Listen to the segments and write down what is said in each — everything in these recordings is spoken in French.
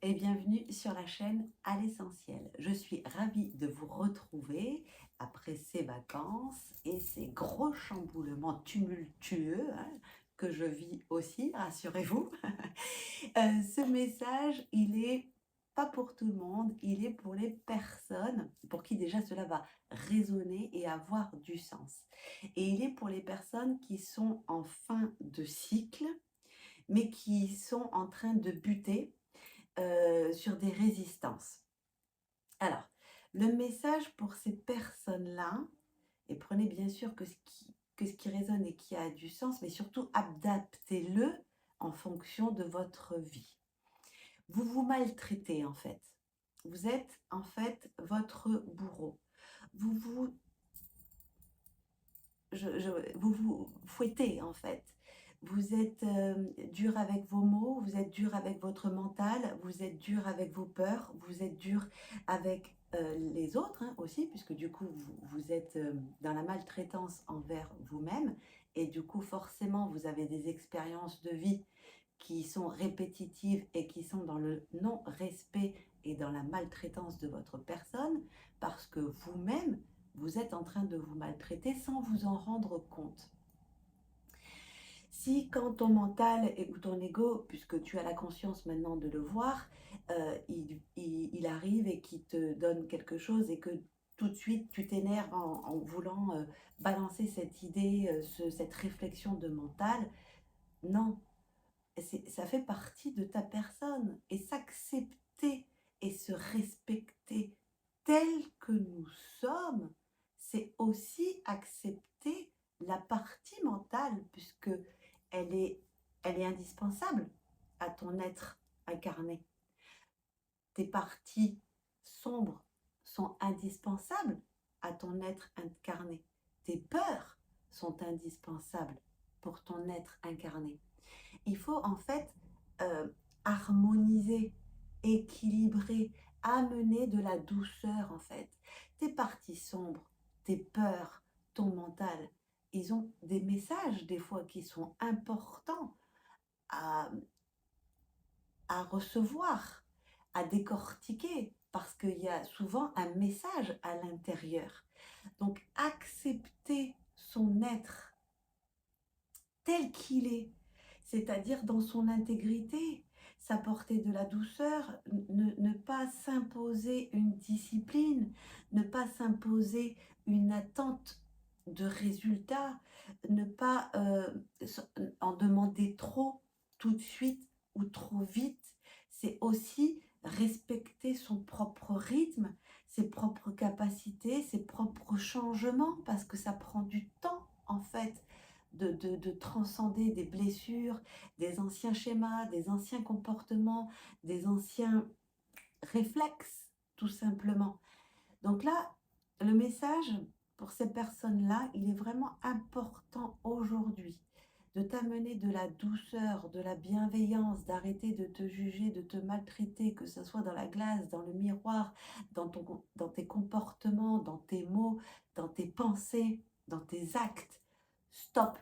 et bienvenue sur la chaîne À l'essentiel. Je suis ravie de vous retrouver après ces vacances et ces gros chamboulements tumultueux que je vis aussi, rassurez-vous. Ce message, il est pas pour tout le monde, il est pour les personnes pour qui déjà cela va résonner et avoir du sens. Et il est pour les personnes qui sont en fin de cycle, mais qui sont en train de buter sur des résistances. Alors, le message pour ces personnes-là, et prenez bien sûr que ce qui résonne et qui a du sens, mais surtout adaptez-le en fonction de votre vie. Vous vous maltraitez en fait. Vous êtes en fait votre bourreau. Vous vous, vous vous fouettez en fait. Vous êtes dur avec vos mots, vous êtes dur avec votre mental, vous êtes dur avec vos peurs, vous êtes dur avec les autres aussi, puisque du coup vous êtes dans la maltraitance envers vous-même, et du coup forcément vous avez des expériences de vie qui sont répétitives et qui sont dans le non-respect et dans la maltraitance de votre personne, parce que vous-même, vous êtes en train de vous maltraiter sans vous en rendre compte. Si quand ton mental ou ton ego, puisque tu as la conscience maintenant de le voir, il arrive et qu'il te donne quelque chose et que tout de suite tu t'énerves en voulant balancer cette idée, cette réflexion de mental, non, ça fait partie de ta personne. Et s'accepter et se respecter tel que nous sommes, c'est aussi accepter la partie mentale, puisque elle est, elle est indispensable à ton être incarné. Tes parties sombres sont indispensables à ton être incarné. Tes peurs sont indispensables pour ton être incarné. Il faut en fait euh, harmoniser, équilibrer, amener de la douceur en fait. Tes parties sombres, tes peurs, ton mental, ils ont des messages des fois qui sont importants à, à recevoir, à décortiquer, parce qu'il y a souvent un message à l'intérieur. Donc accepter son être tel qu'il est, c'est-à-dire dans son intégrité, s'apporter de la douceur, ne pas s'imposer une discipline, ne pas s'imposer une attente de résultat, ne pas en demander trop tout de suite ou trop vite. C'est aussi respecter son propre rythme, ses propres capacités, ses propres changements, parce que ça prend du temps en fait de transcender des blessures, des anciens schémas, des anciens comportements, des anciens réflexes, tout simplement. Donc là, le message pour ces personnes-là, il est vraiment important aujourd'hui de t'amener de la douceur, de la bienveillance, d'arrêter de te juger, de te maltraiter, que ce soit dans la glace, dans le miroir, dans tes comportements, dans tes mots, dans tes pensées, dans tes actes. Stop.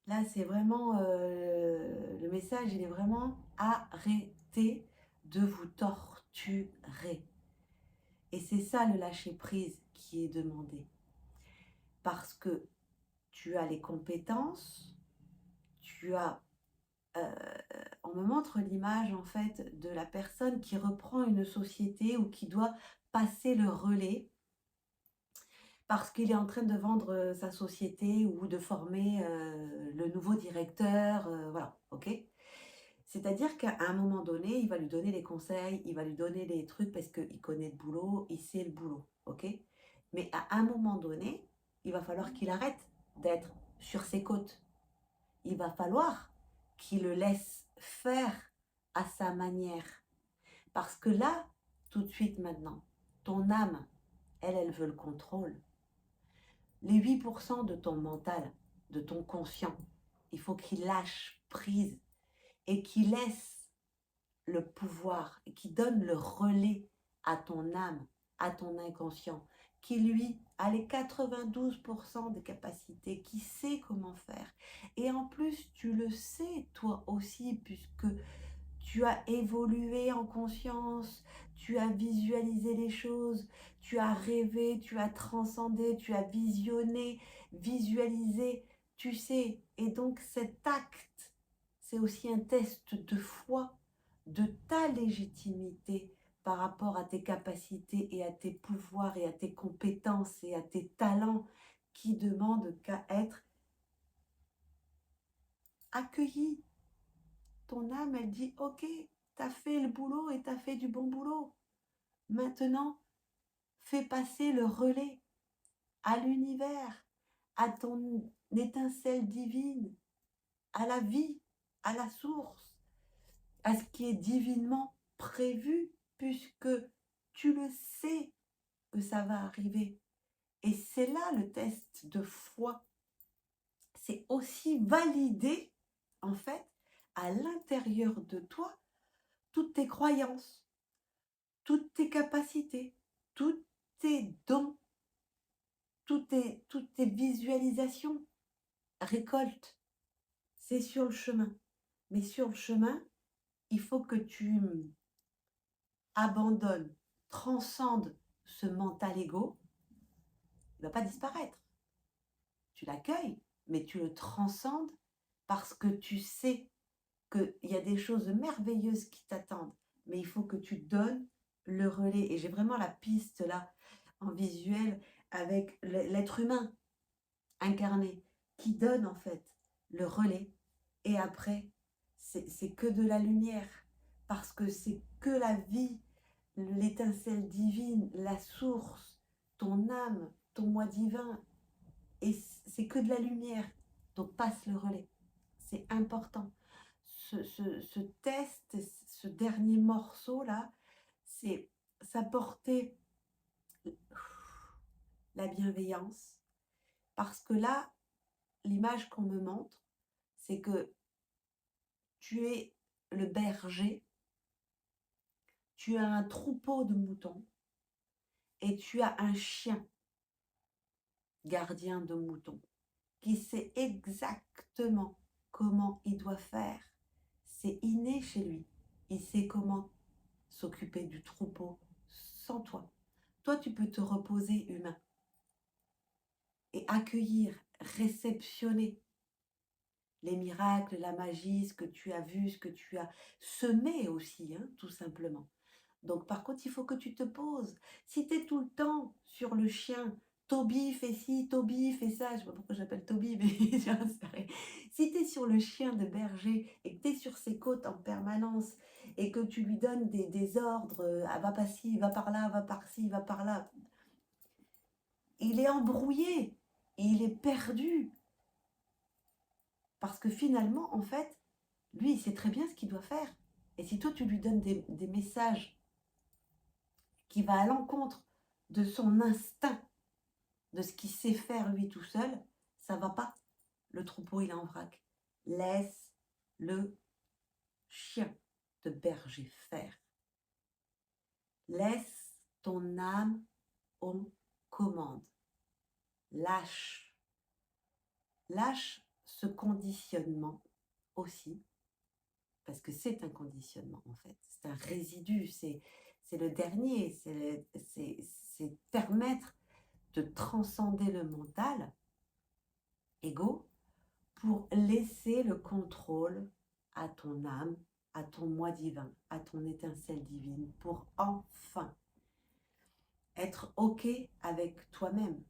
Là, c'est vraiment le message, il est vraiment arrêtez de vous torturer. Et c'est ça le lâcher prise qui est demandé. Parce que tu as les compétences, tu as. euh, on me montre l'image en fait de la personne qui reprend une société ou qui doit passer le relais parce qu'il est en train de vendre sa société ou de former le nouveau directeur, voilà, ok. C'est-à-dire qu'à un moment donné, il va lui donner les conseils, il va lui donner les trucs parce qu'il connaît le boulot, il sait le boulot, ok. Mais à un moment donné, il va falloir qu'il arrête d'être sur ses côtes. Il va falloir qu'il le laisse faire à sa manière. Parce que là, tout de suite maintenant, ton âme, elle veut le contrôle. Les 8% de ton mental, de ton conscient, il faut qu'il lâche prise et qu'il laisse le pouvoir, et qu'il donne le relais à ton âme, à ton inconscient, qui lui a les 92% de capacités, qui sait comment faire. Et en plus, tu le sais toi aussi, puisque tu as évolué en conscience, tu as visualisé les choses, tu as rêvé, tu as transcendé, tu as visionné, visualisé, tu sais. Et donc cet acte, c'est aussi un test de foi, de ta légitimité par rapport à tes capacités et à tes pouvoirs et à tes compétences et à tes talents qui demandent qu'à être accueillis. Ton âme, elle dit, ok, t'as fait le boulot et t'as fait du bon boulot. Maintenant, fais passer le relais à l'univers, à ton étincelle divine, à la vie, à la source, à ce qui est divinement prévu, puisque tu le sais que ça va arriver. Et c'est là le test de foi. C'est aussi valider, en fait, à l'intérieur de toi, toutes tes croyances, toutes tes capacités, tous tes dons, toutes tes visualisations. Récolte, c'est sur le chemin. Mais sur le chemin, il faut que tu abandonnes, transcendes ce mental égo. Il ne va pas disparaître. Tu l'accueilles, mais tu le transcendes parce que tu sais qu'il y a des choses merveilleuses qui t'attendent. Mais il faut que tu donnes le relais. Et j'ai vraiment la piste là, en visuel, avec l'être humain incarné, qui donne en fait le relais. Et après, c'est que de la lumière, parce que c'est que la vie, l'étincelle divine, la source, ton âme, ton moi divin, et c'est que de la lumière. Donc passe le relais, c'est important. Ce test, ce dernier morceau là, c'est s'apporter la bienveillance, parce que là, l'image qu'on me montre, c'est que tu es le berger, tu as un troupeau de moutons et tu as un chien gardien de moutons qui sait exactement comment il doit faire. C'est inné chez lui. Il sait comment s'occuper du troupeau sans toi. Toi, tu peux te reposer humain et accueillir, réceptionner les miracles, la magie, ce que tu as vu, ce que tu as semé aussi, hein, tout simplement. Donc par contre, il faut que tu te poses. Si tu es tout le temps sur le chien, Toby fait ci, Toby fait ça, je ne sais pas pourquoi j'appelle Toby, mais j'en sais rien. Si tu es sur le chien de berger et que tu es sur ses côtes en permanence et que tu lui donnes des ordres, ah, va pas ci, va par là, va par ci, va par là, il est embrouillé, il est perdu. Parce que finalement, en fait, lui, il sait très bien ce qu'il doit faire. Et si toi, tu lui donnes des messages qui va à l'encontre de son instinct, de ce qu'il sait faire lui tout seul, ça va pas. Le troupeau, il est en vrac. Laisse le chien de berger faire. Laisse ton âme aux commandes. Lâche. Lâche ce conditionnement aussi, parce que c'est un conditionnement en fait. C'est un résidu, c'est le dernier, c'est permettre de transcender le mental, ego, pour laisser le contrôle à ton âme, à ton moi divin, à ton étincelle divine, pour enfin être OK avec toi-même.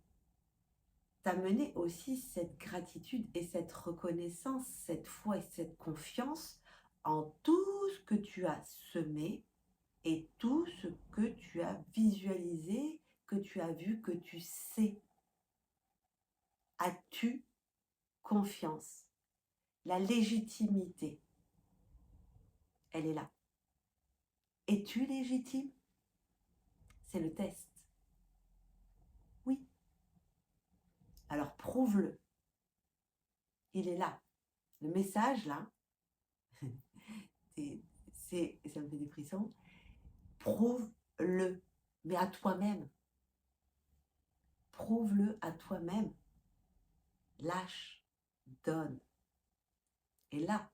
T'amener aussi cette gratitude et cette reconnaissance, cette foi et cette confiance en tout ce que tu as semé et tout ce que tu as visualisé, que tu as vu, que tu sais. As-tu confiance? La légitimité, elle est là. Es-tu légitime? C'est le test. Oui. Alors prouve-le. Il est là. Le message, là, ça me fait des frissons. Prouve-le, mais à toi-même. prouve-le à toi-même. Lâche, donne. Et là,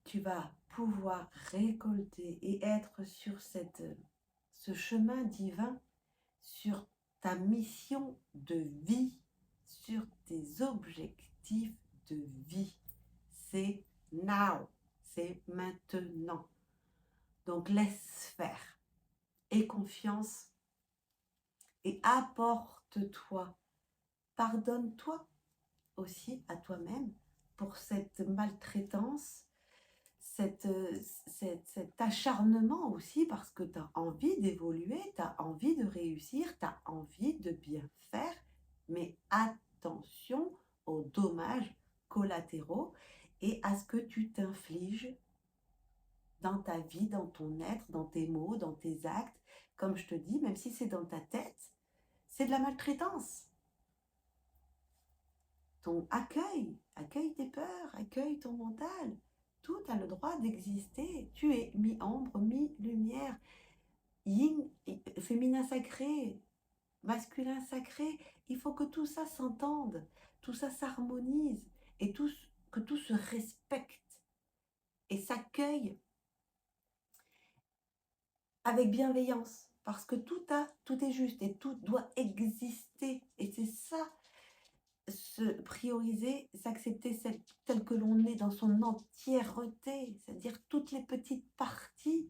tu vas pouvoir récolter et être sur ce chemin divin, sur ta mission de vie, sur tes objectifs de vie. C'est now, c'est maintenant. Donc laisse faire, aie confiance et apporte-toi, pardonne-toi aussi à toi-même pour cette maltraitance, cet acharnement aussi, parce que tu as envie d'évoluer, tu as envie de réussir, tu as envie de bien faire, mais attention aux dommages collatéraux et à ce que tu t'infliges dans ta vie, dans ton être, dans tes mots, dans tes actes. Comme je te dis, même si c'est dans ta tête, c'est de la maltraitance. Ton accueille tes peurs, accueille ton mental. Tout a le droit d'exister. Tu es mi-ombre, mi-lumière, yin, féminin sacré, masculin sacré. Il faut que tout ça s'entende, tout ça s'harmonise et que tout se respecte et s'accueille avec bienveillance. Parce que tout est juste et tout doit exister. Et c'est ça, se prioriser, s'accepter tel que l'on est dans son entièreté, c'est-à-dire toutes les petites parties.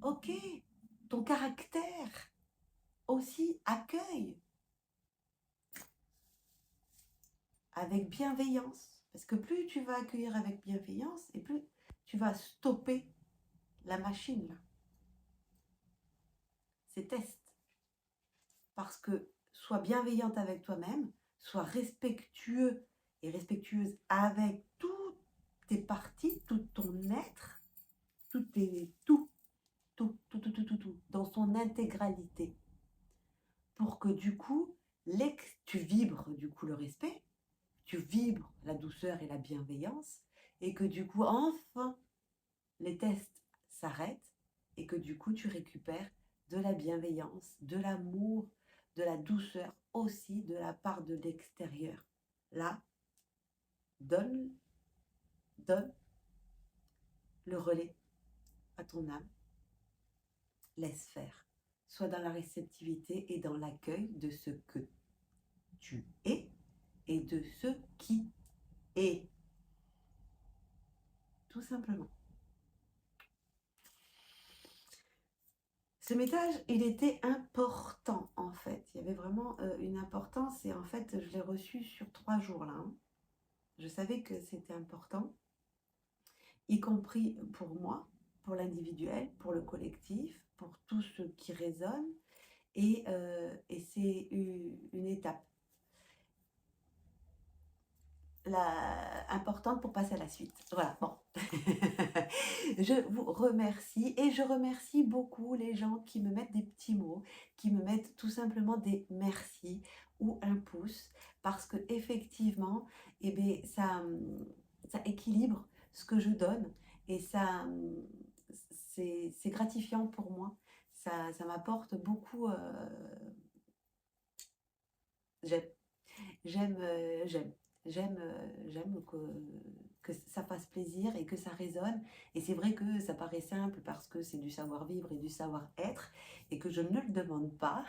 Ok, ton caractère aussi accueille avec bienveillance. Parce que plus tu vas accueillir avec bienveillance et plus tu vas stopper la machine là. Ces tests. Parce que sois bienveillante avec toi-même, sois respectueux et respectueuse avec toutes tes parties, tout ton être, tout, dans son intégralité. Pour que du coup, tu vibres du coup le respect, tu vibres la douceur et la bienveillance, et que du coup, enfin, les tests s'arrêtent, et que du coup, tu récupères de la bienveillance, de l'amour, de la douceur aussi de la part de l'extérieur. Là, donne le relais à ton âme. Laisse faire. Sois dans la réceptivité et dans l'accueil de ce que tu es et de ce qui est. Tout simplement. Ce message, il était important en fait. Il y avait vraiment une importance et en fait, je l'ai reçu sur 3 jours là. Hein. Je savais que c'était important, y compris pour moi, pour l'individuel, pour le collectif, pour tout ce qui résonne. Et c'est une étape importante pour passer à la suite. Voilà, bon. Je vous remercie et je remercie beaucoup les gens qui me mettent des petits mots, qui me mettent tout simplement des merci ou un pouce, parce que effectivement, eh bien, ça équilibre ce que je donne et ça, c'est gratifiant pour moi. Ça m'apporte beaucoup. J'aime. J'aime, j'aime que ça fasse plaisir et que ça résonne. Et c'est vrai que ça paraît simple parce que c'est du savoir-vivre et du savoir-être et que je ne le demande pas.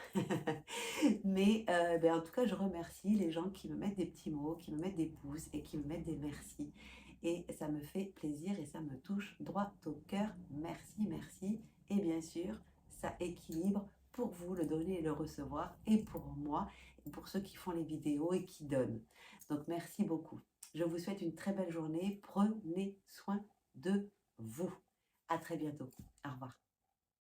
Mais ben, en tout cas, je remercie les gens qui me mettent des petits mots, qui me mettent des pouces et qui me mettent des merci. Et ça me fait plaisir et ça me touche droit au cœur. Merci, merci. Et bien sûr, ça équilibre pour vous le donner et le recevoir et pour moi pour ceux qui font les vidéos et qui donnent. Donc merci beaucoup. Je vous souhaite une très belle journée. Prenez soin de vous. À très bientôt. Au revoir.